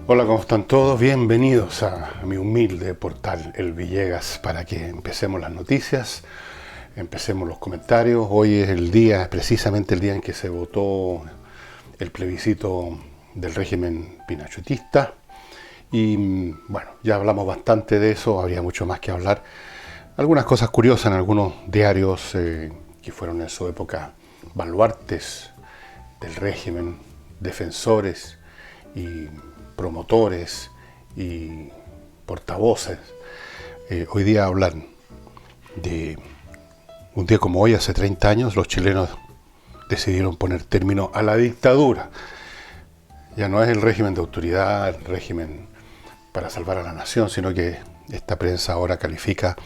Hola, ¿cómo están todos? Bienvenidos a mi humilde portal El Villegas para que empecemos las noticias, empecemos los comentarios. Hoy es el día, precisamente el día en que se votó el plebiscito del régimen pinochetista. Y bueno, ya hablamos bastante de eso, habría mucho más que hablar. Algunas cosas curiosas en algunos diarios que fueron en su época baluartes del régimen, defensores y promotores y portavoces, hoy día hablan de un día como hoy, hace 30 años, los chilenos decidieron poner término a la dictadura. Ya no es el régimen de autoridad, el régimen para salvar a la nación, sino que esta prensa ahora califica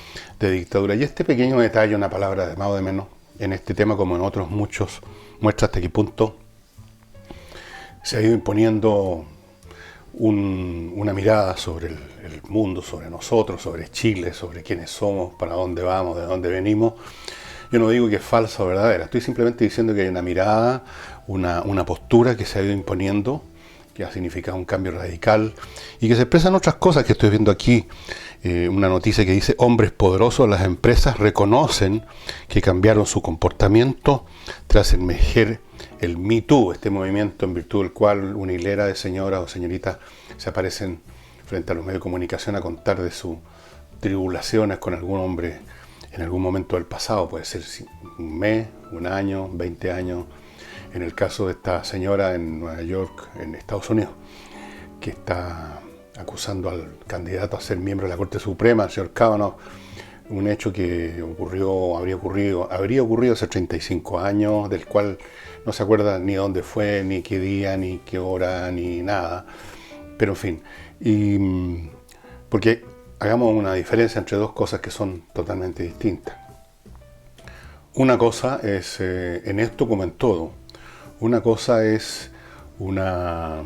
de dictadura. Y este pequeño detalle, una palabra de más o de menos, en este tema como en otros muchos, muestra hasta qué punto se ha ido imponiendo una mirada sobre el mundo, sobre nosotros, sobre Chile, sobre quiénes somos, para dónde vamos, de dónde venimos. Yo no digo que es falsa o verdadera, estoy simplemente diciendo que hay una mirada, una postura que se ha ido imponiendo, que ha significado un cambio radical y que se expresan otras cosas que estoy viendo aquí. Una noticia que dice: hombres poderosos de las empresas reconocen que cambiaron su comportamiento tras emerger el Me Too, este movimiento en virtud del cual una hilera de señoras o señoritas se aparecen frente a los medios de comunicación a contar de sus tribulaciones con algún hombre en algún momento del pasado. Puede ser un mes, un año, 20 años. En el caso de esta señora en Nueva York, en Estados Unidos, que está acusando al candidato a ser miembro de la Corte Suprema, el señor Kavanaugh, un hecho que habría ocurrido hace 35 años, del cual no se acuerda ni dónde fue, ni qué día, ni qué hora, ni nada. Pero en fin, porque hagamos una diferencia entre dos cosas que son totalmente distintas. Una cosa es, en esto como en todo, una cosa es una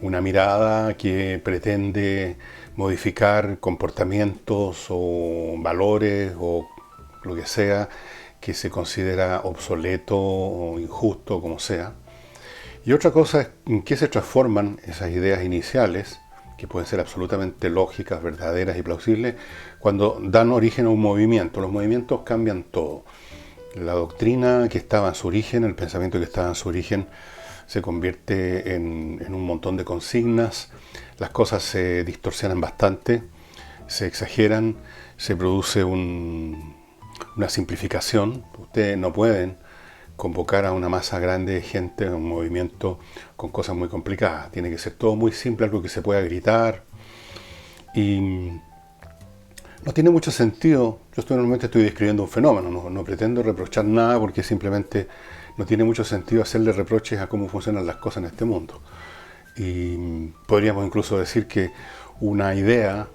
mirada que pretende modificar comportamientos o valores o lo que sea que se considera obsoleto o injusto, como sea. Y otra cosa es en qué se transforman esas ideas iniciales, que pueden ser absolutamente lógicas, verdaderas y plausibles, cuando dan origen a un movimiento. Los movimientos cambian todo. La doctrina que estaba en su origen, el pensamiento que estaba en su origen, se convierte en un montón de consignas, las cosas se distorsionan bastante, se exageran, se produce una simplificación. Ustedes no pueden convocar a una masa grande de gente, a un movimiento con cosas muy complicadas. Tiene que ser todo muy simple, algo que se pueda gritar. Y no tiene mucho sentido. Yo normalmente estoy describiendo un fenómeno, no pretendo reprochar nada, porque simplemente no tiene mucho sentido hacerle reproches a cómo funcionan las cosas en este mundo. Y podríamos incluso decir que una idea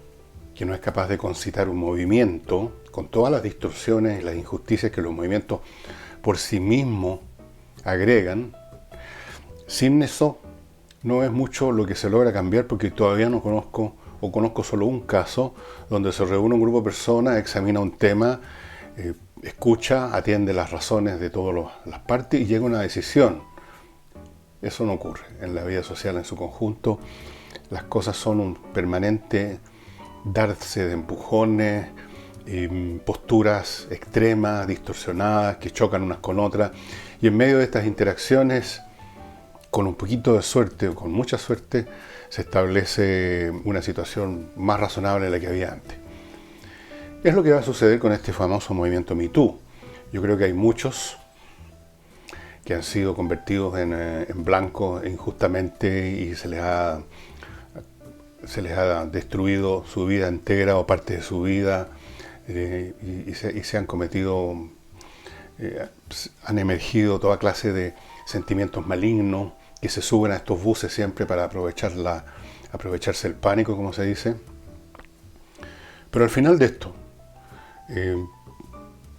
que no es capaz de concitar un movimiento, con todas las distorsiones y las injusticias que los movimientos por sí mismos agregan, sin eso no es mucho lo que se logra cambiar, porque todavía no conozco, o conozco solo un caso, donde se reúne un grupo de personas, examina un tema, escucha, atiende las razones de todas las partes y llega a una decisión. Eso no ocurre en la vida social en su conjunto. Las cosas son un permanente darse de empujones, posturas extremas, distorsionadas, que chocan unas con otras. Y en medio de estas interacciones, con un poquito de suerte o con mucha suerte, se establece una situación más razonable de la que había antes. Es lo que va a suceder con este famoso movimiento Me Too. Yo creo que hay muchos que han sido convertidos en blanco injustamente y se les ha destruido su vida entera o parte de su vida, y se han cometido, han emergido toda clase de sentimientos malignos que se suben a estos buses siempre para aprovecharse el pánico, como se dice. Pero al final de esto,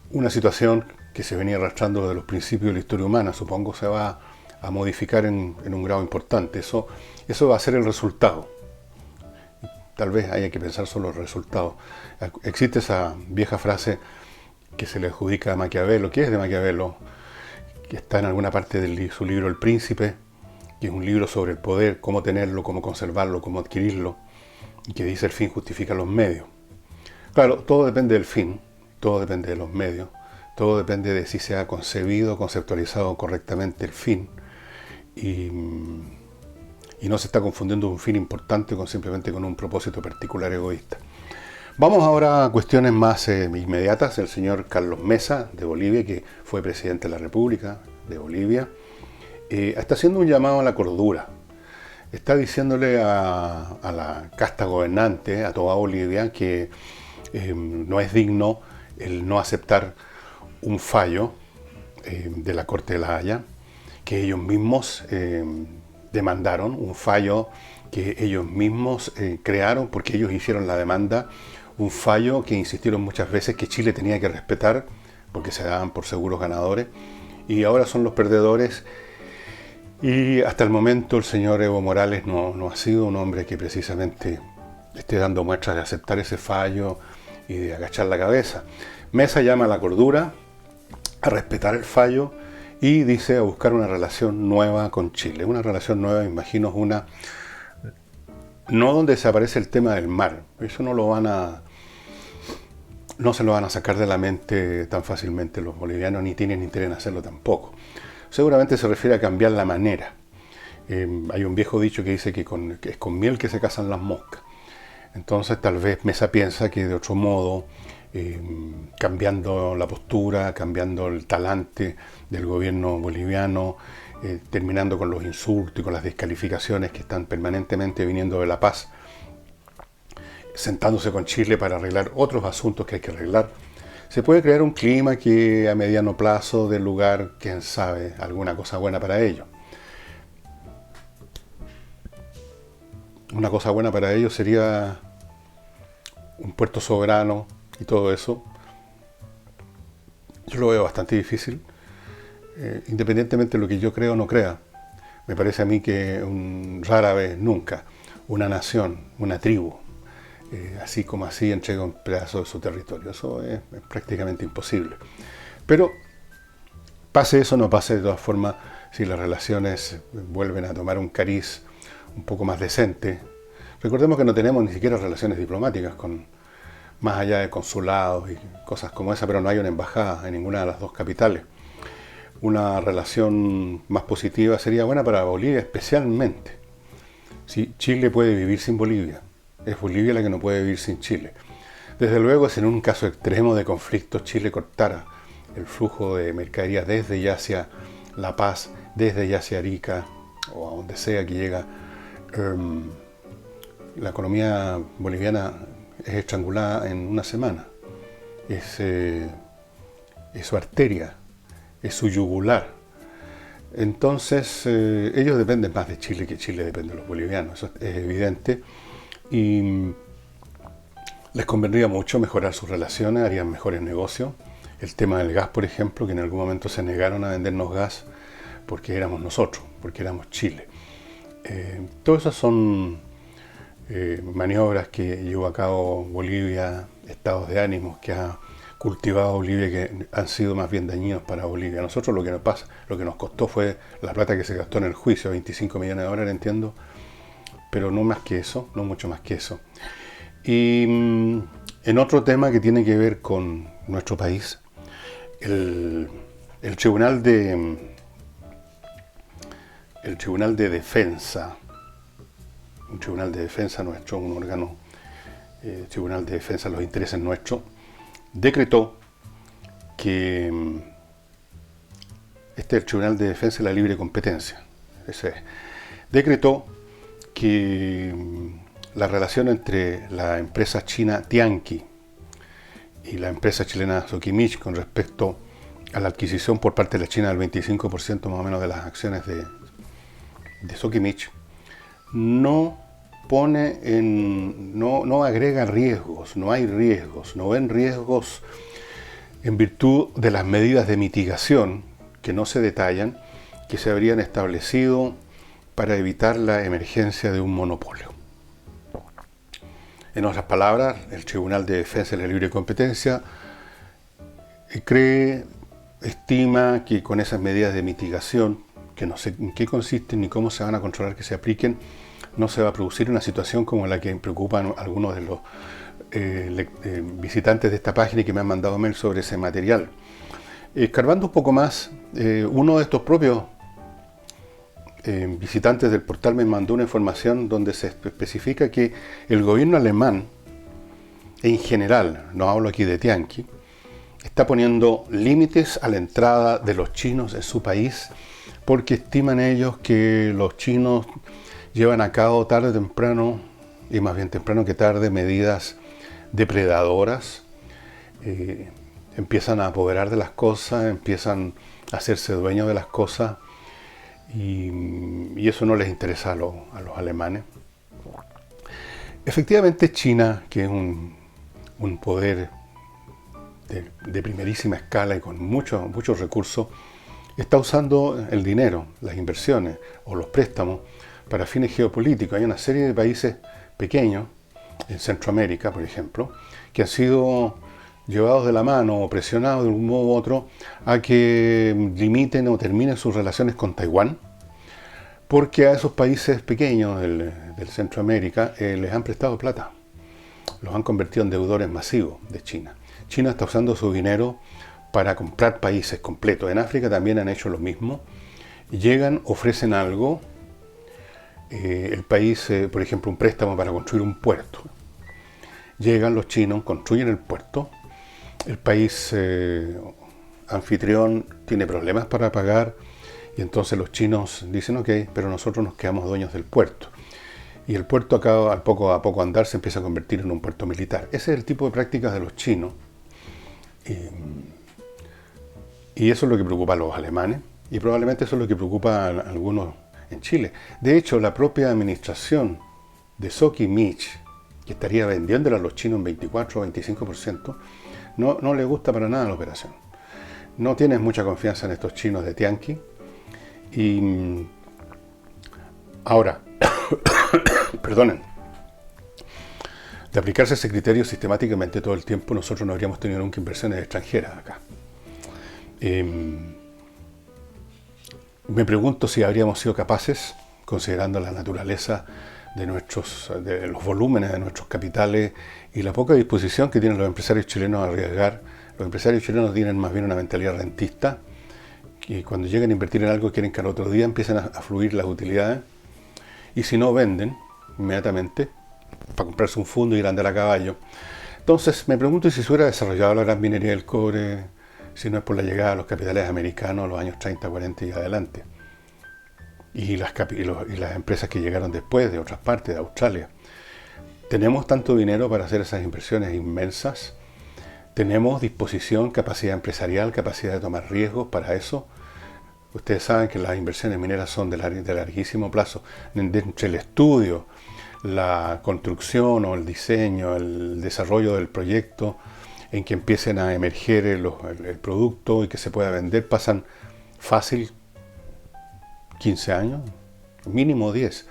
una situación que se venía arrastrando desde los principios de la historia humana, supongo, se va a modificar en un grado importante. Eso va a ser el resultado. Tal vez haya que pensar solo el resultado. Existe esa vieja frase que se le adjudica a Maquiavelo, que es de Maquiavelo, que está en alguna parte de su libro El Príncipe, que es un libro sobre el poder, cómo tenerlo, cómo conservarlo, cómo adquirirlo, y que dice el fin justifica los medios. Claro, todo depende del fin, todo depende de los medios, todo depende de si se ha concebido, conceptualizado correctamente el fin, y no se está confundiendo un fin importante simplemente con un propósito particular egoísta. Vamos ahora a cuestiones más inmediatas. El señor Carlos Mesa, de Bolivia, que fue presidente de la República de Bolivia, está haciendo un llamado a la cordura. Está diciéndole a la casta gobernante, a toda Bolivia, que no es digno el no aceptar un fallo de la Corte de La Haya, que ellos mismos demandaron, un fallo que ellos mismos crearon porque ellos hicieron la demanda, un fallo que insistieron muchas veces que Chile tenía que respetar porque se daban por seguros ganadores, y ahora son los perdedores. Y hasta el momento el señor Evo Morales no ha sido un hombre que precisamente esté dando muestras de aceptar ese fallo y de agachar la cabeza. Mesa llama a la cordura, a respetar el fallo, y dice a buscar una relación nueva con Chile. Una relación nueva, imagino, no donde desaparece el tema del mar. Eso no se lo van a sacar de la mente tan fácilmente los bolivianos, ni tienen interés en hacerlo tampoco. Seguramente se refiere a cambiar la manera. Hay un viejo dicho que dice que es con miel que se casan las moscas. Entonces tal vez Mesa piensa que de otro modo, cambiando la postura, cambiando el talante del gobierno boliviano, terminando con los insultos y con las descalificaciones que están permanentemente viniendo de La Paz, sentándose con Chile para arreglar otros asuntos que hay que arreglar, se puede crear un clima que a mediano plazo dé lugar, quién sabe, alguna cosa buena para ellos. Una cosa buena para ellos sería un puerto soberano y todo eso. Yo lo veo bastante difícil, independientemente de lo que yo creo o no crea. Me parece a mí que rara vez, nunca, una nación, una tribu, así como así entrega un pedazo de su territorio. Eso es prácticamente imposible. Pero pase eso o no pase, de todas formas, si las relaciones vuelven a tomar un cariz un poco más decente. Recordemos que no tenemos ni siquiera relaciones diplomáticas más allá de consulados y cosas como esa, pero no hay una embajada en ninguna de las dos capitales. Una relación más positiva sería buena para Bolivia especialmente. Si Chile puede vivir sin Bolivia, es Bolivia la que no puede vivir sin Chile. Desde luego, si en un caso extremo de conflicto Chile cortara el flujo de mercaderías desde y hacia La Paz, desde y hacia Arica, o a donde sea que llega, la economía boliviana es estrangulada en una semana. Es su arteria, es su yugular. Entonces, ellos dependen más de Chile que Chile depende de los bolivianos, eso es evidente. Y les convendría mucho mejorar sus relaciones, harían mejores negocios. El tema del gas, por ejemplo, que en algún momento se negaron a vendernos gas porque éramos nosotros, porque éramos Chile. Todas esas son maniobras que llevó a cabo Bolivia, estados de ánimos que ha cultivado Bolivia, que han sido más bien dañinos para Bolivia. A nosotros lo que nos costó fue la plata que se gastó en el juicio, 25 millones de dólares, entiendo, pero no más que eso, no mucho más que eso. Y en otro tema que tiene que ver con nuestro país, el Tribunal de Defensa, un Tribunal de Defensa nuestro, un órgano, Tribunal de Defensa de los Intereses Nuestros, decretó que este es el Tribunal de Defensa de la Libre Competencia, decretó que la relación entre la empresa china Tianqi y la empresa chilena Sokimich con respecto a la adquisición por parte de la China del 25% más o menos de las acciones de Sokimich no agrega riesgos, no hay riesgos, no ven riesgos en virtud de las medidas de mitigación que no se detallan, que se habrían establecido para evitar la emergencia de un monopolio. En otras palabras, el Tribunal de Defensa de la Libre Competencia estima que con esas medidas de mitigación que no sé en qué consisten ni cómo se van a controlar que se apliquen, no se va a producir una situación como la que preocupan algunos de los visitantes de esta página que me han mandado mail sobre ese material. Escarbando un poco más, uno de estos propios visitantes del portal me mandó una información donde se especifica que el gobierno alemán, en general, no hablo aquí de Tianqi, está poniendo límites a la entrada de los chinos en su país porque estiman ellos que los chinos llevan a cabo tarde o temprano, y más bien temprano que tarde, medidas depredadoras, empiezan a apoderar de las cosas, empiezan a hacerse dueños de las cosas, y eso no les interesa a los alemanes. Efectivamente, China, que es un poder de primerísima escala y con muchos recursos, está usando el dinero, las inversiones o los préstamos para fines geopolíticos. Hay una serie de países pequeños, en Centroamérica, por ejemplo, que han sido llevados de la mano o presionados de un modo u otro a que limiten o terminen sus relaciones con Taiwán, porque a esos países pequeños del Centroamérica les han prestado plata, los han convertido en deudores masivos de China. China está usando su dinero para comprar países completos. En África también han hecho lo mismo. Llegan, ofrecen algo, el país, por ejemplo, un préstamo para construir un puerto. Llegan los chinos, construyen el puerto, el país anfitrión tiene problemas para pagar y entonces los chinos dicen ok, pero nosotros nos quedamos dueños del puerto. Y el puerto acá, al poco a poco andar, se empieza a convertir en un puerto militar. Ese es el tipo de prácticas de los chinos. Y eso es lo que preocupa a los alemanes y probablemente eso es lo que preocupa a algunos en Chile. De hecho, la propia administración de Soki Mich, que estaría vendiéndola a los chinos en 24 o 25%, no le gusta para nada la operación. No tienes mucha confianza en estos chinos de Tianqi. Y ahora, perdonen, de aplicarse ese criterio sistemáticamente todo el tiempo, nosotros no habríamos tenido nunca inversiones extranjeras acá. Me pregunto si habríamos sido capaces, considerando la naturaleza de los volúmenes de nuestros capitales y la poca disposición que tienen los empresarios chilenos a arriesgar. Los empresarios chilenos tienen más bien una mentalidad rentista, y cuando llegan a invertir en algo quieren que al otro día empiecen a fluir las utilidades, y si no venden inmediatamente para comprarse un fondo y ir a andar a caballo. Entonces me pregunto si se hubiera desarrollado la gran minería del cobre si no es por la llegada de los capitales americanos a los años 30, 40 y adelante. Y las empresas que llegaron después de otras partes, de Australia. ¿Tenemos tanto dinero para hacer esas inversiones inmensas? ¿Tenemos disposición, capacidad empresarial, capacidad de tomar riesgos para eso? Ustedes saben que las inversiones mineras son de larguísimo plazo. Entre el estudio, la construcción o el diseño, el desarrollo del proyecto, en que empiecen a emerger el producto y que se pueda vender, pasan fácil 15 años, mínimo 10.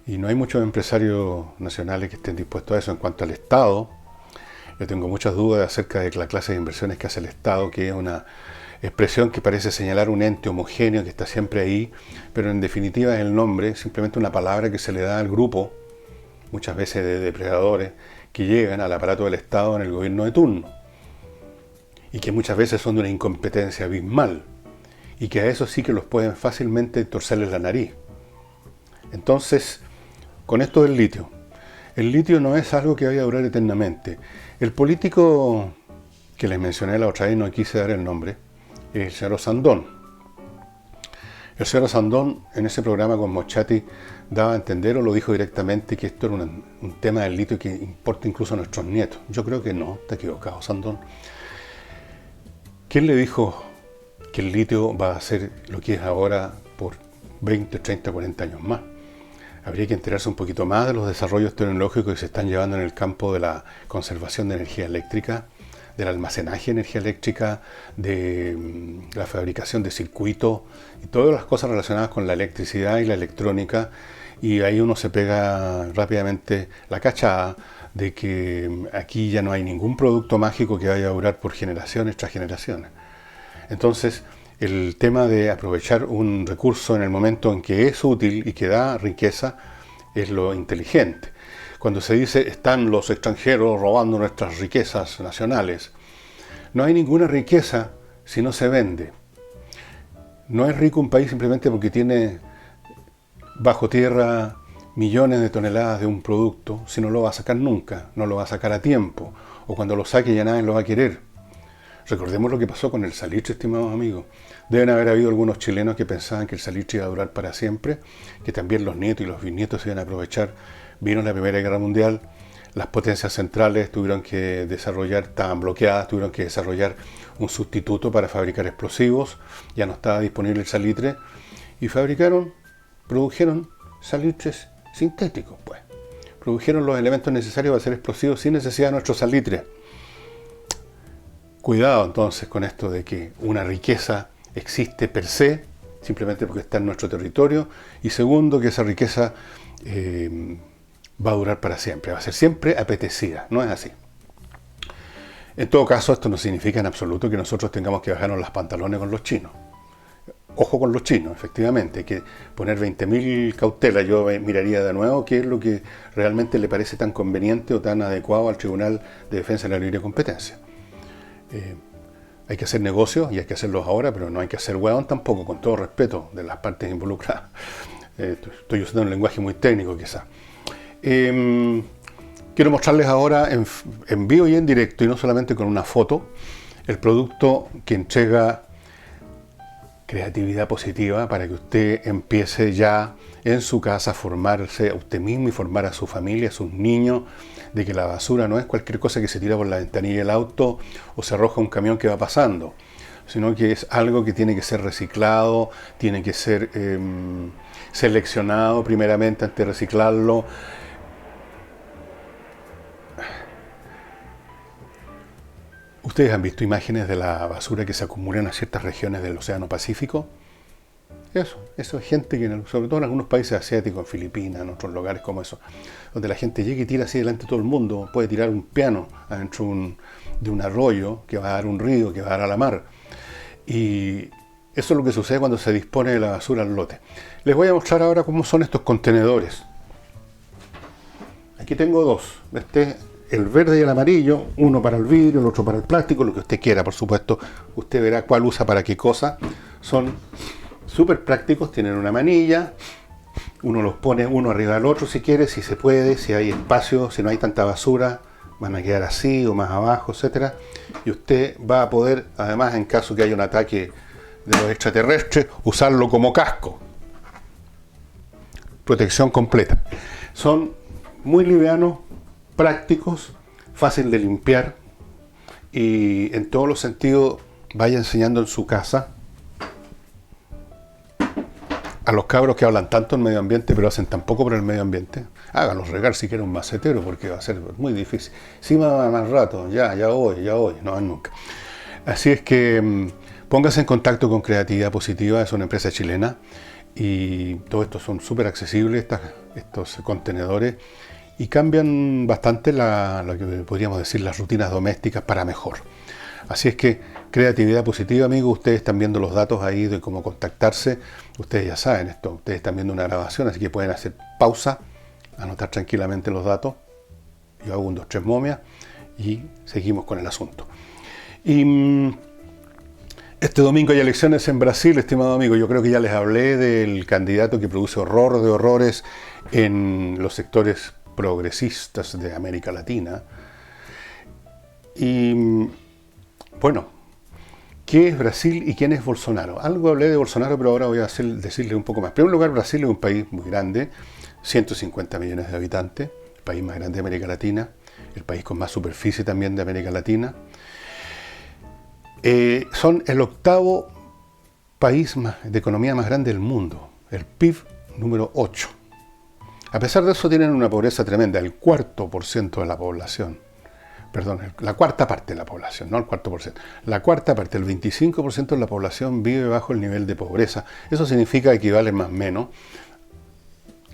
Y no hay muchos empresarios nacionales que estén dispuestos a eso. En cuanto al Estado, yo tengo muchas dudas acerca de la clase de inversiones que hace el Estado, que es una expresión que parece señalar un ente homogéneo que está siempre ahí, pero en definitiva es el nombre, simplemente una palabra que se le da al grupo, muchas veces de depredadores, que llegan al aparato del Estado en el gobierno de turno y que muchas veces son de una incompetencia abismal y que a eso sí que los pueden fácilmente torcerles la nariz. Entonces, con esto del litio, el litio no es algo que vaya a durar eternamente. El político que les mencioné la otra vez, no quise dar el nombre, es el señor Sandón. El señor Sandón en ese programa con Mochati daba a entender o lo dijo directamente que esto era un tema del litio que importa incluso a nuestros nietos. Yo creo que no, está equivocado Sandón. ¿Quién le dijo que el litio va a ser lo que es ahora por 20, 30, 40 años más? Habría que enterarse un poquito más de los desarrollos tecnológicos que se están llevando en el campo de la conservación de energía eléctrica, del almacenaje de energía eléctrica, de la fabricación de circuitos y todas las cosas relacionadas con la electricidad y la electrónica, y ahí uno se pega rápidamente la cachada de que aquí ya no hay ningún producto mágico que vaya a durar por generaciones tras generaciones. Entonces, el tema de aprovechar un recurso en el momento en que es útil y que da riqueza es lo inteligente. Cuando se dice están los extranjeros robando nuestras riquezas nacionales, no hay ninguna riqueza si no se vende. No es rico un país simplemente porque tiene bajo tierra millones de toneladas de un producto, si no lo va a sacar nunca, no lo va a sacar a tiempo, o cuando lo saque ya nadie lo va a querer. Recordemos lo que pasó con el salitre, estimados amigos. Deben haber habido algunos chilenos que pensaban que el salitre iba a durar para siempre, que también los nietos y los bisnietos se iban a aprovechar. Vino la Primera Guerra Mundial, las potencias centrales tuvieron que desarrollar, estaban bloqueadas, tuvieron que desarrollar un sustituto para fabricar explosivos, ya no estaba disponible el salitre, y produjeron salitres sintéticos, pues. Produjeron los elementos necesarios para hacer explosivos sin necesidad de nuestro salitre. Cuidado entonces con esto de que una riqueza existe per se, simplemente porque está en nuestro territorio, y segundo, que esa riqueza va a durar para siempre, va a ser siempre apetecida, no es así. En todo caso, esto no significa en absoluto que nosotros tengamos que bajarnos los pantalones con los chinos. Ojo con los chinos, efectivamente, hay que poner 20.000 cautelas. Yo miraría de nuevo qué es lo que realmente le parece tan conveniente o tan adecuado al Tribunal de Defensa de la Libre Competencia. Hay que hacer negocios y hay que hacerlos ahora, pero no hay que hacer hueón tampoco, con todo respeto de las partes involucradas. Estoy usando un lenguaje muy técnico quizás. Quiero mostrarles ahora en vivo y en directo, y no solamente con una foto, el producto que entrega creatividad positiva para que usted empiece ya en su casa a formarse a usted mismo y formar a su familia, a sus niños, de que la basura no es cualquier cosa que se tira por la ventanilla del auto o se arroja un camión que va pasando, sino que es algo que tiene que ser reciclado, tiene que ser seleccionado primeramente antes de reciclarlo. ¿Ustedes han visto imágenes de la basura que se acumula en ciertas regiones del Océano Pacífico? Eso es gente que, sobre todo en algunos países asiáticos, en Filipinas, en otros lugares como eso, donde la gente llega y tira así delante de todo el mundo, puede tirar un piano adentro de un arroyo que va a dar un río, que va a dar a la mar. Y eso es lo que sucede cuando se dispone de la basura al lote. Les voy a mostrar ahora cómo son estos contenedores. Aquí tengo dos. El verde y el amarillo, uno para el vidrio, el otro para el plástico, lo que usted quiera, por supuesto. Usted verá cuál usa para qué cosa. Son súper prácticos, tienen una manilla, uno los pone uno arriba del otro si quiere, si se puede, si hay espacio, si no hay tanta basura, van a quedar así o más abajo, etcétera. Y usted va a poder, además, en caso que haya un ataque de los extraterrestres, usarlo como casco. Protección completa. Son muy livianos, prácticos, fácil de limpiar y en todos los sentidos vaya enseñando en su casa a los cabros que hablan tanto en medio ambiente pero hacen tan poco por el medio ambiente. Háganlos regar si quieren un macetero porque va a ser muy difícil. Sí, más rato, ya voy, no nunca. Así es que póngase en contacto con Creatividad Positiva, es una empresa chilena y todo esto son súper accesibles, estos contenedores, y cambian bastante lo que podríamos decir las rutinas domésticas para mejor. Así es que Creatividad Positiva, amigos, ustedes están viendo los datos ahí de cómo contactarse, ustedes ya saben esto, ustedes están viendo una grabación, así que pueden hacer pausa, anotar tranquilamente los datos, yo hago un 2, 3 momias y seguimos con el asunto. Y este domingo hay elecciones en Brasil, estimado amigo, yo creo que ya les hablé del candidato que produce horror de horrores en los sectores progresistas de América Latina. Y bueno, ¿qué es Brasil y quién es Bolsonaro? Algo hablé de Bolsonaro, pero ahora voy a decirle un poco más. En primer lugar, Brasil es un país muy grande, 150 millones de habitantes, el país más grande de América Latina, el país con más superficie también de América Latina. Son el 8º país de economía más grande del mundo, el PIB número 8. A pesar de eso tienen una pobreza tremenda, el 4% de la población, perdón, la cuarta parte de la población, no el 4%, la cuarta parte, el 25% de la población vive bajo el nivel de pobreza. Eso significa, equivale más o menos,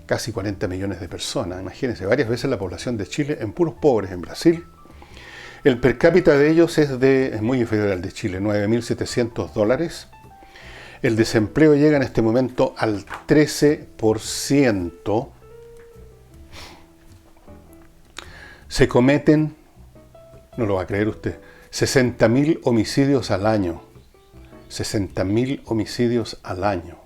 casi 40 millones de personas, imagínense, varias veces la población de Chile en puros pobres en Brasil. El per cápita de ellos es muy inferior al de Chile, $9.700, El desempleo llega en este momento al 13%. Se cometen, no lo va a creer usted, 60.000 homicidios al año. 60.000 homicidios al año.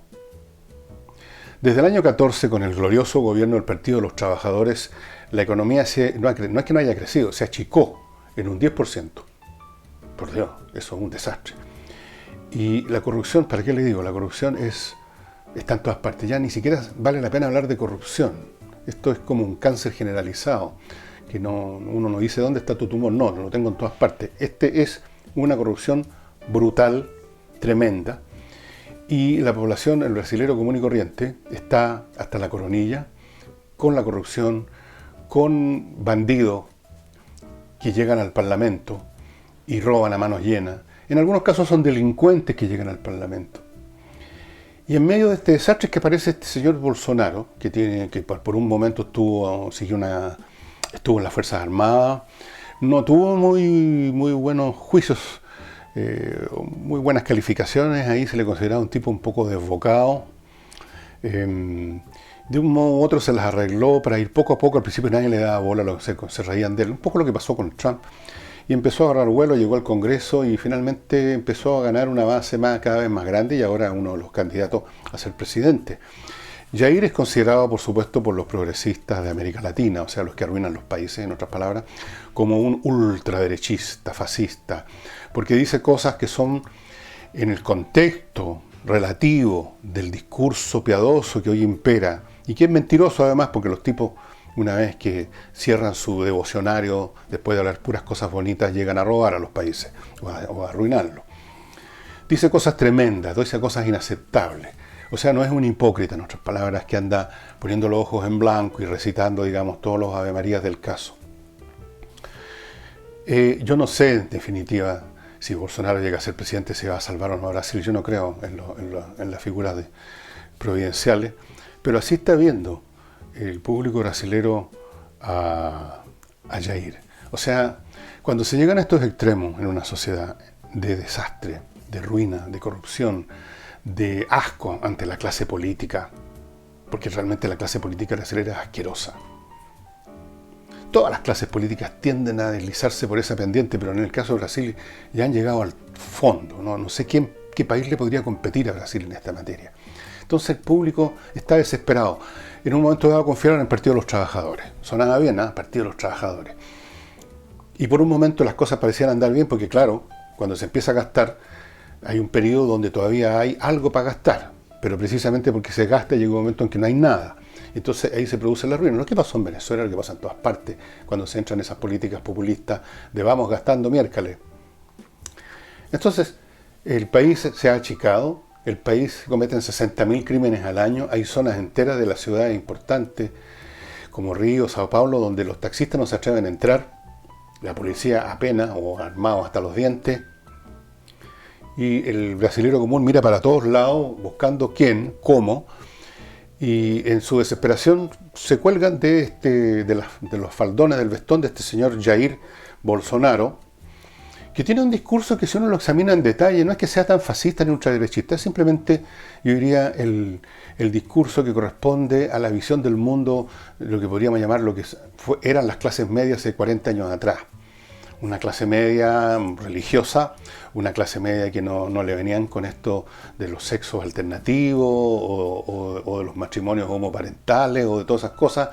Desde el año 14, con el glorioso gobierno del Partido de los Trabajadores, la economía no es que no haya crecido, se achicó en un 10%. Por Dios, eso es un desastre. Y la corrupción, ¿para qué le digo? La corrupción está en todas partes. Ya ni siquiera vale la pena hablar de corrupción. Esto es como un cáncer generalizado, que uno no dice dónde está tu tumor. No, lo tengo en todas partes. Este es una corrupción brutal, tremenda. Y la población, el brasilero común y corriente, está hasta la coronilla con la corrupción, con bandidos que llegan al Parlamento y roban a manos llenas. En algunos casos son delincuentes que llegan al Parlamento. Y en medio de este desastre es que aparece este señor Bolsonaro, que por un momento estuvo en las Fuerzas Armadas, no tuvo muy buenos juicios, muy buenas calificaciones, ahí se le consideraba un tipo un poco desbocado. De un modo u otro se las arregló para ir poco a poco, al principio nadie le daba bola, se reían de él, un poco lo que pasó con Trump. Y empezó a agarrar vuelo, llegó al Congreso y finalmente empezó a ganar una base cada vez más grande y ahora es uno de los candidatos a ser presidente. Jair es considerado, por supuesto, por los progresistas de América Latina, o sea, los que arruinan los países, en otras palabras, como un ultraderechista, fascista, porque dice cosas que son en el contexto relativo del discurso piadoso que hoy impera, y que es mentiroso además, porque los tipos, una vez que cierran su devocionario, después de hablar puras cosas bonitas, llegan a robar a los países o a arruinarlos. Dice cosas tremendas, dice cosas inaceptables. O sea, no es un hipócrita, en otras palabras, que anda poniendo los ojos en blanco y recitando, digamos, todos los Ave Marías del caso. Yo no sé, en definitiva, si Bolsonaro llega a ser presidente, se va a salvar o no a Brasil. Yo no creo en las figuras providenciales, pero así está viendo el público brasilero a Jair. O sea, cuando se llegan a estos extremos en una sociedad de desastre, de ruina, de corrupción, de asco ante la clase política, porque realmente la clase política brasilera es asquerosa. Todas las clases políticas tienden a deslizarse por esa pendiente, pero en el caso de Brasil ya han llegado al fondo. No sé qué país le podría competir a Brasil en esta materia. Entonces el público está desesperado. En un momento dado confiaron en el Partido de los Trabajadores. Sonaba bien, ¿eh? Partido de los Trabajadores. Y por un momento las cosas parecían andar bien, porque claro, cuando se empieza a gastar, hay un periodo donde todavía hay algo para gastar. Pero precisamente porque se gasta llega un momento en que no hay nada. Entonces ahí se produce la ruina. Lo que pasó en Venezuela, lo que pasa en todas partes, cuando se entran esas políticas populistas de vamos gastando miércoles. Entonces, el país se ha achicado. El país cometen 60.000 crímenes al año. Hay zonas enteras de las ciudades importantes, como Río, Sao Paulo, donde los taxistas no se atreven a entrar. La policía apenas, o armado hasta los dientes. Y el brasilero común mira para todos lados, buscando quién, cómo. Y en su desesperación se cuelgan de los faldones del vestón de este señor Jair Bolsonaro, que tiene un discurso que si uno lo examina en detalle, no es que sea tan fascista ni ultraderechista, es simplemente, yo diría, el discurso que corresponde a la visión del mundo, lo que podríamos llamar lo que eran las clases medias de 40 años atrás. Una clase media religiosa, una clase media que no le venían con esto de los sexos alternativos o de los matrimonios homoparentales o de todas esas cosas.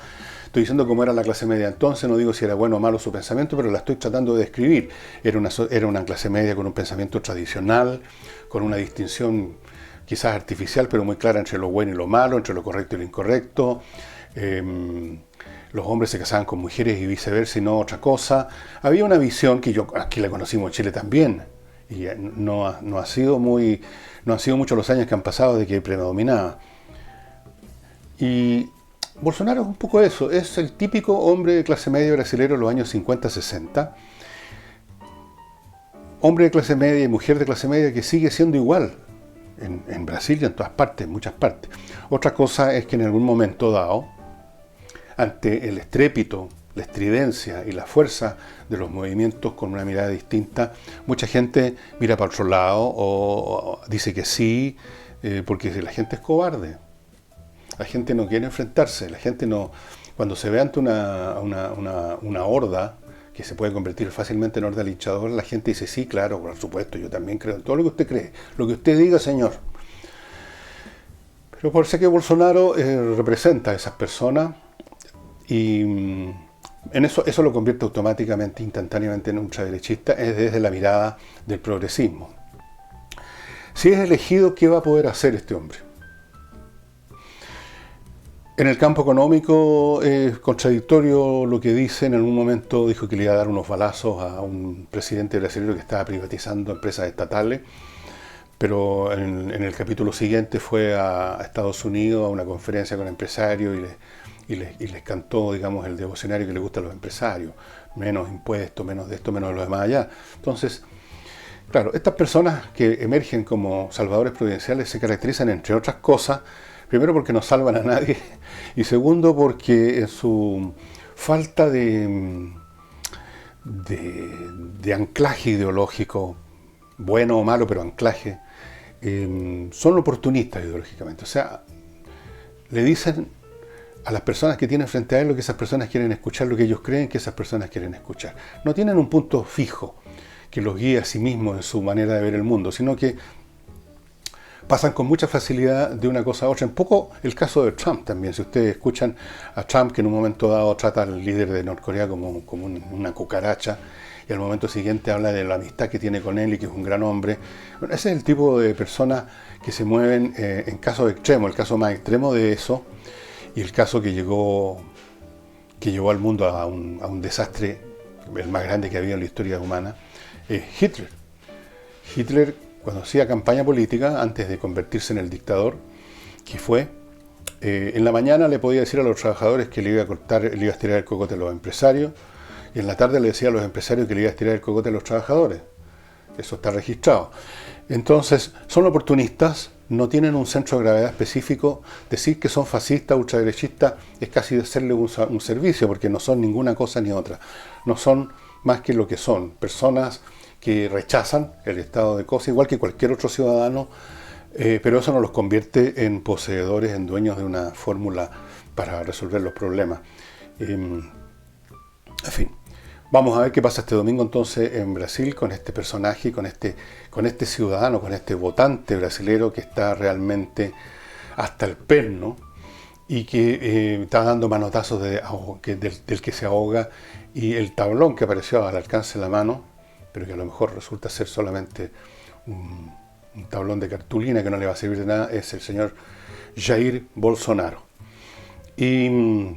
Estoy diciendo cómo era la clase media entonces, no digo si era bueno o malo su pensamiento, pero la estoy tratando de describir. Era una clase media con un pensamiento tradicional, con una distinción quizás artificial, pero muy clara entre lo bueno y lo malo, entre lo correcto y lo incorrecto. Los hombres se casaban con mujeres y viceversa y no otra cosa. Había una visión que aquí la conocimos en Chile también, y no han sido muchos los años que han pasado de que predominaba. Y Bolsonaro es un poco eso, es el típico hombre de clase media brasilero de los años 50-60. Hombre de clase media y mujer de clase media que sigue siendo igual en Brasil y en todas partes, en muchas partes. Otra cosa es que en algún momento dado, ante el estrépito, la estridencia y la fuerza de los movimientos con una mirada distinta, mucha gente mira para otro lado o dice que sí, porque la gente es cobarde. La gente no quiere enfrentarse, la gente no... Cuando se ve ante una horda que se puede convertir fácilmente en horda linchadora, la gente dice, sí, claro, por supuesto, yo también creo en todo lo que usted cree, lo que usted diga, señor. Pero parece que Bolsonaro representa a esas personas y en eso lo convierte automáticamente, instantáneamente en ultraderechista, es desde la mirada del progresismo. Si es elegido, ¿qué va a poder hacer este hombre? En el campo económico es contradictorio lo que dice. En algún momento dijo que le iba a dar unos balazos a un presidente brasileño que estaba privatizando empresas estatales, pero en el capítulo siguiente fue a Estados Unidos a una conferencia con empresarios y les cantó, digamos, el devocionario que le gusta a los empresarios: menos impuestos, menos de esto, menos de lo demás allá. Entonces, claro, estas personas que emergen como salvadores providenciales se caracterizan, entre otras cosas, primero porque no salvan a nadie, y segundo porque en su falta de anclaje ideológico, bueno o malo, pero anclaje, son oportunistas ideológicamente. O sea, le dicen a las personas que tienen frente a él lo que esas personas quieren escuchar, lo que ellos creen que esas personas quieren escuchar. No tienen un punto fijo que los guíe a sí mismos en su manera de ver el mundo, sino que pasan con mucha facilidad de una cosa a otra. Un poco el caso de Trump también. Si ustedes escuchan a Trump, que en un momento dado trata al líder de Norcorea como una cucaracha, y al momento siguiente habla de la amistad que tiene con él y que es un gran hombre. Bueno, ese es el tipo de personas que se mueven en casos extremos. El caso más extremo de eso, y el caso que llevó al mundo a un desastre, el más grande que ha habido en la historia humana, es Hitler. Hitler, cuando hacía campaña política, antes de convertirse en el dictador que fue, en la mañana le podía decir a los trabajadores que le iba a estirar el cocote a los empresarios, y en la tarde le decía a los empresarios que le iba a estirar el cocote a los trabajadores. Eso está registrado. Entonces, son oportunistas, no tienen un centro de gravedad específico. Decir que son fascistas, ultraderechistas, es casi hacerle un servicio, porque no son ninguna cosa ni otra. No son más que lo que son, personas que rechazan el estado de cosas, igual que cualquier otro ciudadano, pero eso no los convierte en poseedores, en dueños de una fórmula para resolver los problemas. En fin, vamos a ver qué pasa este domingo entonces en Brasil con este personaje, con este ciudadano, con este votante brasilero que está realmente hasta el perno y que está dando manotazos del que se ahoga, y el tablón que apareció al alcance de la mano, pero que a lo mejor resulta ser solamente un tablón de cartulina que no le va a servir de nada, es el señor Jair Bolsonaro. Y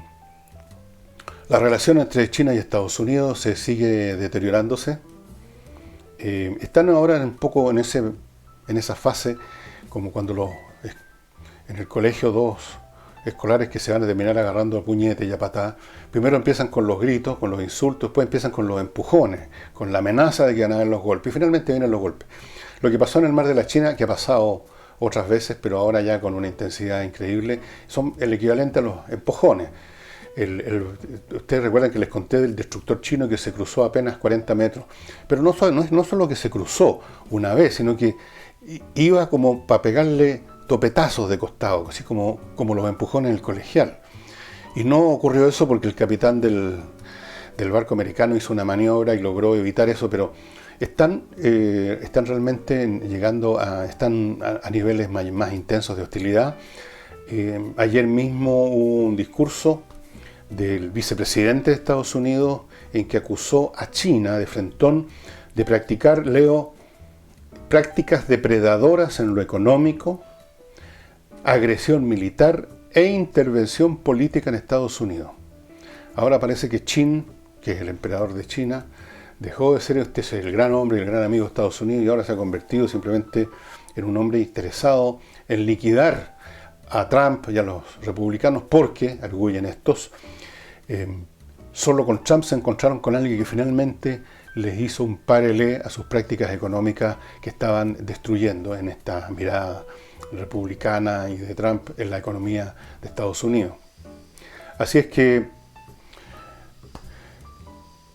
la relación entre China y Estados Unidos se sigue deteriorándose. Están ahora un poco en esa fase, como cuando en el colegio dos escolares que se van a terminar agarrando a puñete y a patada. Primero empiezan con los gritos, con los insultos, después empiezan con los empujones, con la amenaza de que van a haber los golpes, y finalmente vienen los golpes. Lo que pasó en el Mar de la China, que ha pasado otras veces, pero ahora ya con una intensidad increíble, son el equivalente a los empujones. Ustedes recuerdan que les conté del destructor chino que se cruzó apenas 40 metros, pero no solo que se cruzó una vez, sino que iba como para pegarle topetazos de costado, así como los empujones en el colegial. Y no ocurrió eso porque el capitán del barco americano hizo una maniobra y logró evitar eso, pero están realmente llegando están a niveles más intensos de hostilidad. Ayer mismo hubo un discurso del vicepresidente de Estados Unidos en que acusó a China de frentón de practicar, prácticas depredadoras en lo económico, agresión militar e intervención política en Estados Unidos. Ahora parece que Xi, que es el emperador de China, dejó de ser el gran hombre y el gran amigo de Estados Unidos, y ahora se ha convertido simplemente en un hombre interesado en liquidar a Trump y a los republicanos, porque, arguyen estos, solo con Trump se encontraron con alguien que finalmente les hizo un parelé a sus prácticas económicas que estaban destruyendo en esta mirada republicana y de Trump en la economía de Estados Unidos. Así es que,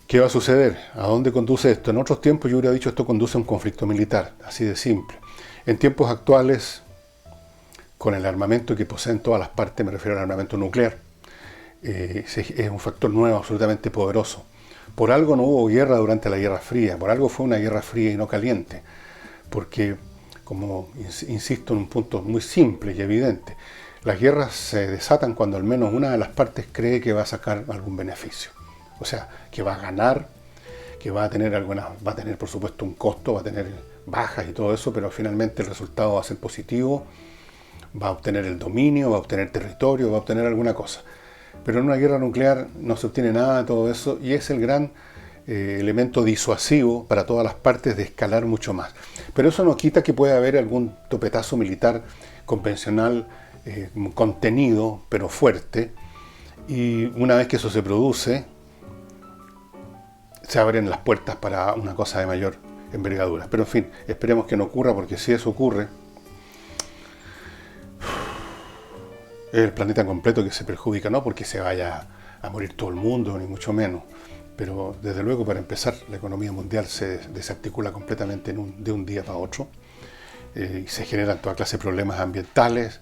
¿qué va a suceder? ¿A dónde conduce esto? En otros tiempos yo hubiera dicho esto conduce a un conflicto militar, así de simple. En tiempos actuales con el armamento que poseen todas las partes, me refiero al armamento nuclear. Es un factor nuevo, absolutamente poderoso. Por algo no hubo guerra durante la Guerra Fría, por algo fue una guerra fría y no caliente, porque, como insisto en un punto muy simple y evidente, las guerras se desatan cuando al menos una de las partes cree que va a sacar algún beneficio. O sea, que va a ganar, que va a tener por supuesto un costo, va a tener bajas y todo eso, pero finalmente el resultado va a ser positivo, va a obtener el dominio, va a obtener territorio, va a obtener alguna cosa. Pero en una guerra nuclear no se obtiene nada de todo eso y es el gran elemento disuasivo para todas las partes de escalar mucho más. Pero eso no quita que pueda haber algún topetazo militar convencional contenido, pero fuerte, y una vez que eso se produce, se abren las puertas para una cosa de mayor envergadura. Pero en fin, esperemos que no ocurra, porque si eso ocurre, es el planeta completo que se perjudica, no porque se vaya a morir todo el mundo, ni mucho menos, pero desde luego, para empezar, la economía mundial se desarticula completamente de un día para otro, y se generan toda clase de problemas ambientales,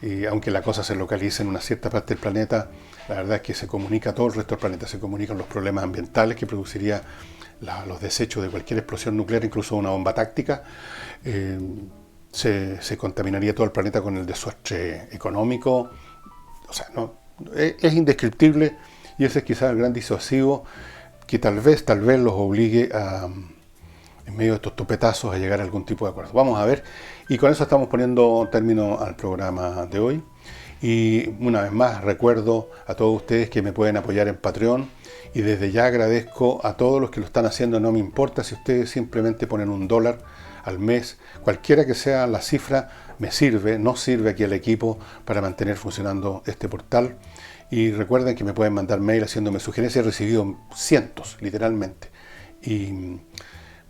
y aunque la cosa se localice en una cierta parte del planeta, la verdad es que se comunica a todo el resto del planeta, se comunican los problemas ambientales que produciría los desechos de cualquier explosión nuclear, incluso una bomba táctica. Se contaminaría todo el planeta con el desastre económico. O sea, no, es indescriptible, y ese es quizás el gran disuasivo que tal vez los obligue a, en medio de estos topetazos, a llegar a algún tipo de acuerdo. Vamos a ver, y con eso estamos poniendo término al programa de hoy. Y una vez más recuerdo a todos ustedes que me pueden apoyar en Patreon, y desde ya agradezco a todos los que lo están haciendo. No me importa si ustedes simplemente ponen $1 al mes, cualquiera que sea la cifra, me sirve, nos sirve aquí al equipo para mantener funcionando este portal. Y recuerden que me pueden mandar mail haciéndome sugerencias. He recibido cientos, literalmente, y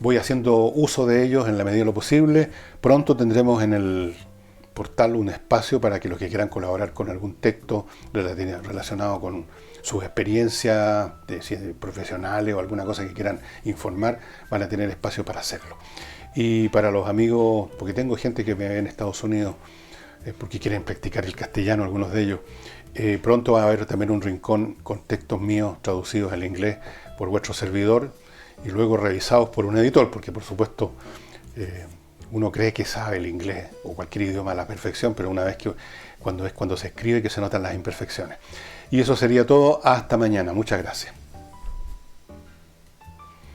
voy haciendo uso de ellos en la medida de lo posible. Pronto tendremos en el portal un espacio para que los que quieran colaborar con algún texto relacionado con sus experiencias profesionales o alguna cosa que quieran informar, van a tener espacio para hacerlo. Y para los amigos, porque tengo gente que me ve en Estados Unidos, porque quieren practicar el castellano, algunos de ellos, pronto va a haber también un rincón con textos míos traducidos al inglés por vuestro servidor y luego revisados por un editor, porque por supuesto uno cree que sabe el inglés o cualquier idioma a la perfección, pero una vez que cuando se escribe, que se notan las imperfecciones. Y eso sería todo. Hasta mañana. Muchas gracias.